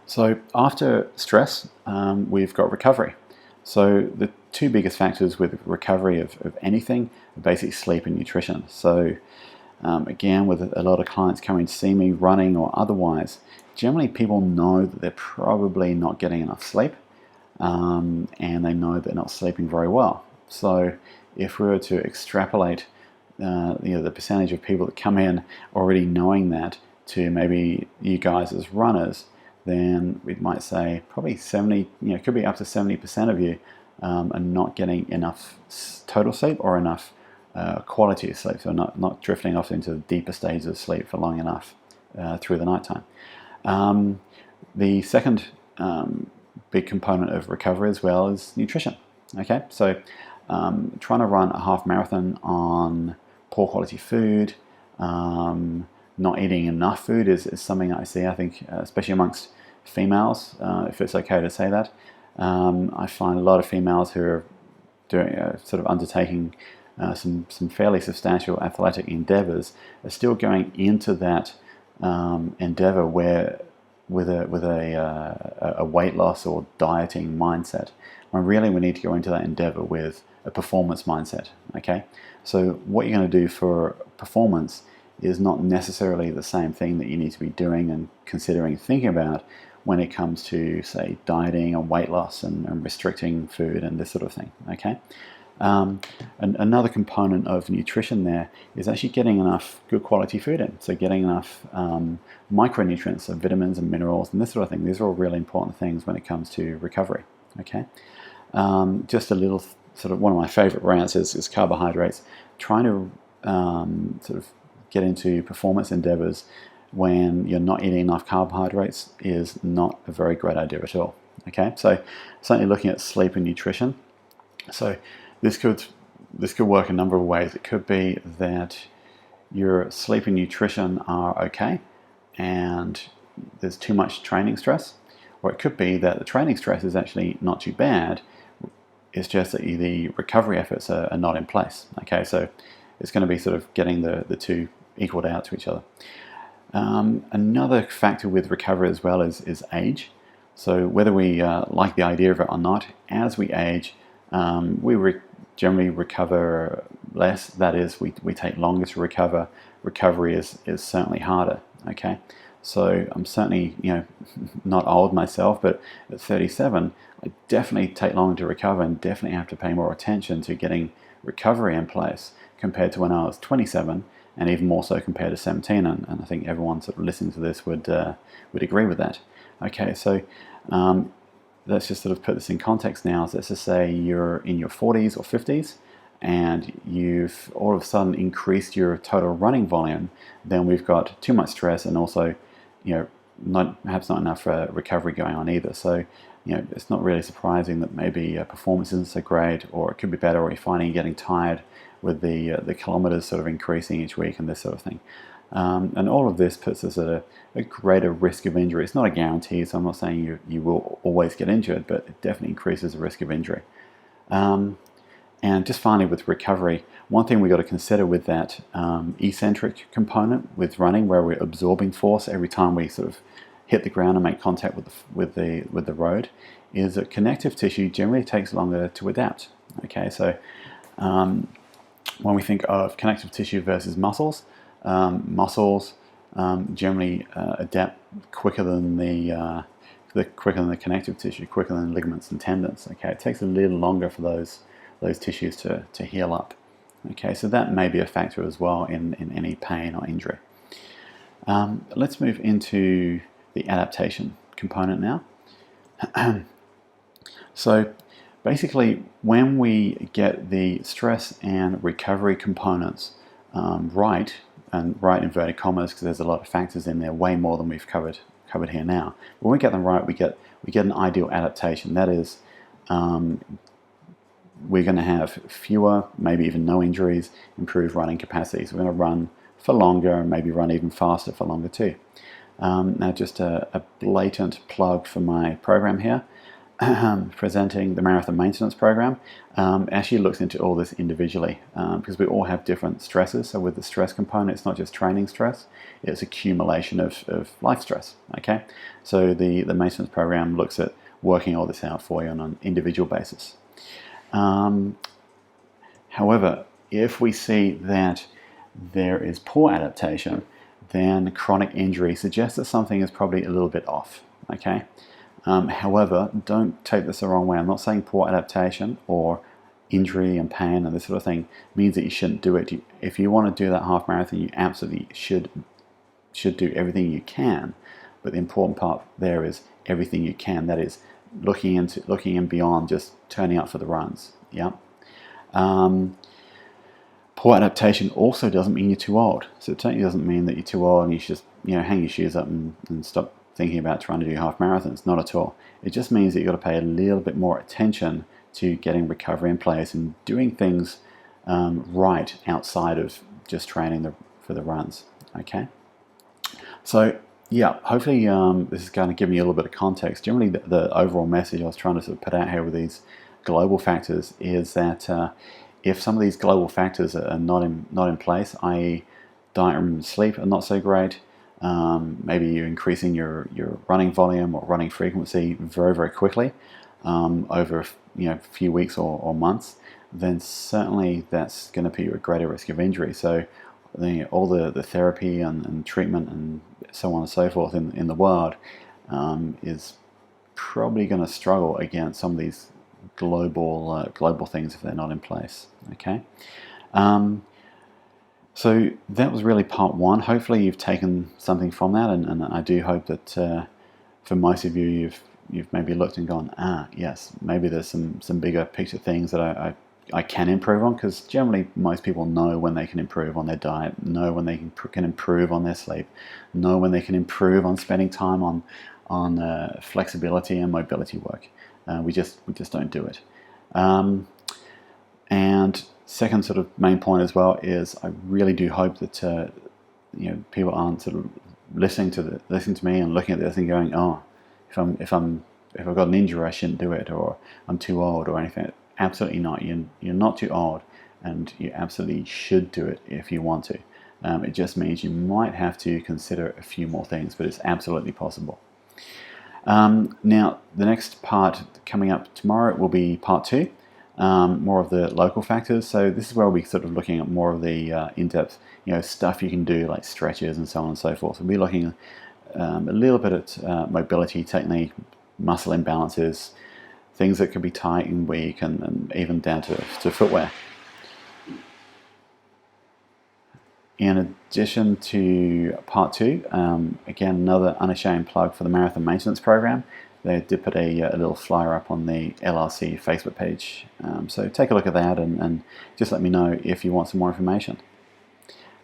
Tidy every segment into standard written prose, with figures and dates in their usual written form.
So after stress, we've got recovery. So the two biggest factors with recovery of anything are basically sleep and nutrition. So again, with a lot of clients coming to see me, running or otherwise, generally people know that they're probably not getting enough sleep, and they know they're not sleeping very well. So if we were to extrapolate the percentage of people that come in already knowing that to maybe you guys as runners, then we might say probably 70, it could be up to 70% of you are not getting enough total sleep or enough quality of sleep, so not drifting off into the deeper stages of sleep for long enough through the nighttime. The second big component of recovery as well is nutrition. Okay, so trying to run a half marathon on poor quality food, not eating enough food is something I see, I think, especially amongst females, if it's okay to say that. I find a lot of females who are doing, sort of undertaking some fairly substantial athletic endeavors are still going into that endeavor with a weight loss or dieting mindset, when really we need to go into that endeavor with a performance mindset. Okay, so what you're going to do for performance is not necessarily the same thing that you need to be doing and considering thinking about when it comes to, say, dieting and weight loss and restricting food and this sort of thing. Okay, and another component of nutrition there is actually getting enough good quality food in. So getting enough micronutrients, so vitamins and minerals and this sort of thing. These are all really important things when it comes to recovery. Okay, just a little sort of one of my favorite rants is carbohydrates. Trying to sort of get into performance endeavors when you're not eating enough carbohydrates is not a very great idea at all. Okay, so certainly looking at sleep and nutrition. So this could work a number of ways. It could be that your sleep and nutrition are okay and there's too much training stress, or it could be that the training stress is actually not too bad. It's just that the recovery efforts are not in place. Okay, so it's going to be sort of getting the two equaled out to each other. Another factor with recovery as well is age. So whether we like the idea of it or not, as we age, we generally recover less. That is, we take longer to recover. Recovery is certainly harder. Okay, so I'm certainly not old myself, but at 37, I definitely take longer to recover and definitely have to pay more attention to getting recovery in place compared to when I was 27, and even more so compared to 17. And I think everyone sort of listening to this would agree with that. Okay, so let's just sort of put this in context now. So let's just say you're in your 40s or 50s and you've all of a sudden increased your total running volume. Then we've got too much stress and also perhaps not enough recovery going on either. So it's not really surprising that maybe performance isn't so great, or it could be better, or you're finding you're getting tired with the kilometers sort of increasing each week and this sort of thing. And all of this puts us at a greater risk of injury. It's not a guarantee, so I'm not saying you will always get injured, but it definitely increases the risk of injury. And just finally with recovery, one thing we've got to consider with that eccentric component with running, where we're absorbing force every time we sort of hit the ground and make contact with the road, is that connective tissue generally takes longer to adapt. Okay, so when we think of connective tissue versus muscles, muscles generally adapt quicker than the connective tissue, quicker than ligaments and tendons. Okay, it takes a little longer for those tissues to heal up. Okay, so that may be a factor as well in any pain or injury. Let's move into the adaptation component now. So basically, when we get the stress and recovery components right, and right inverted commas because there's a lot of factors in there, way more than we've covered here now. But when we get them right, we get an ideal adaptation. That is, we're going to have fewer, maybe even no injuries, improved running capacities. We're going to run for longer and maybe run even faster for longer too. Now, just a blatant plug for my program here. presenting the marathon maintenance program, actually looks into all this individually, because we all have different stresses. So with the stress component, it's not just training stress, it's accumulation of life stress. Okay, so the maintenance program looks at working all this out for you on an individual basis. However, if we see that there is poor adaptation, then chronic injury suggests that something is probably a little bit off. Okay. However, don't take this the wrong way. I'm not saying poor adaptation or injury and pain and this sort of thing means that you shouldn't do it. If you want to do that half marathon, you absolutely should do everything you can. But the important part there is everything you can. That is looking in beyond just turning up for the runs. Yeah. Poor adaptation also doesn't mean you're too old. So it certainly doesn't mean that you're too old and you should just hang your shoes up and stop thinking about trying to do half marathons. Not at all. It just means that you've got to pay a little bit more attention to getting recovery in place and doing things right outside of just training for the runs. Okay. So yeah, hopefully this is going to give me a little bit of context. Generally, the overall message I was trying to sort of put out here with these global factors is that if some of these global factors are not in place, i.e. diet and sleep are not so great, maybe you're increasing your running volume or running frequency very, very quickly over a few weeks or months, then certainly that's going to put you at greater risk of injury. So all the therapy and treatment and so on and so forth in the world is probably going to struggle against some of these global things if they're not in place. Okay. So that was really part one. Hopefully you've taken something from that, and I do hope that for most of you, you've maybe looked and gone, yes, maybe there's some bigger picture things that I can improve on, because generally most people know when they can improve on their diet, know when they can improve on their sleep, know when they can improve on spending time on flexibility and mobility work. We just don't do it. And second sort of main point as well is I really do hope that people aren't sort of listening to me and looking at this and going, if I've got an injury I shouldn't do it, or I'm too old or anything. Absolutely not. You're not too old, and you absolutely should do it if you want to. It just means you might have to consider a few more things, but it's absolutely possible. Now the next part coming up tomorrow will be part two. More of the local factors. So this is where we'll be sort of looking at more of the in-depth, stuff you can do like stretches and so on and so forth. We'll be looking a little bit at mobility technique, muscle imbalances, things that can be tight and weak, and even down to footwear. In addition to part two, again, another unashamed plug for the Marathon Maintenance Program. They did put a little flyer up on the LRC Facebook page. So take a look at that and just let me know if you want some more information.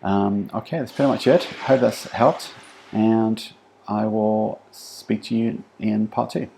Okay, that's pretty much it. Hope that's helped, and I will speak to you in part two.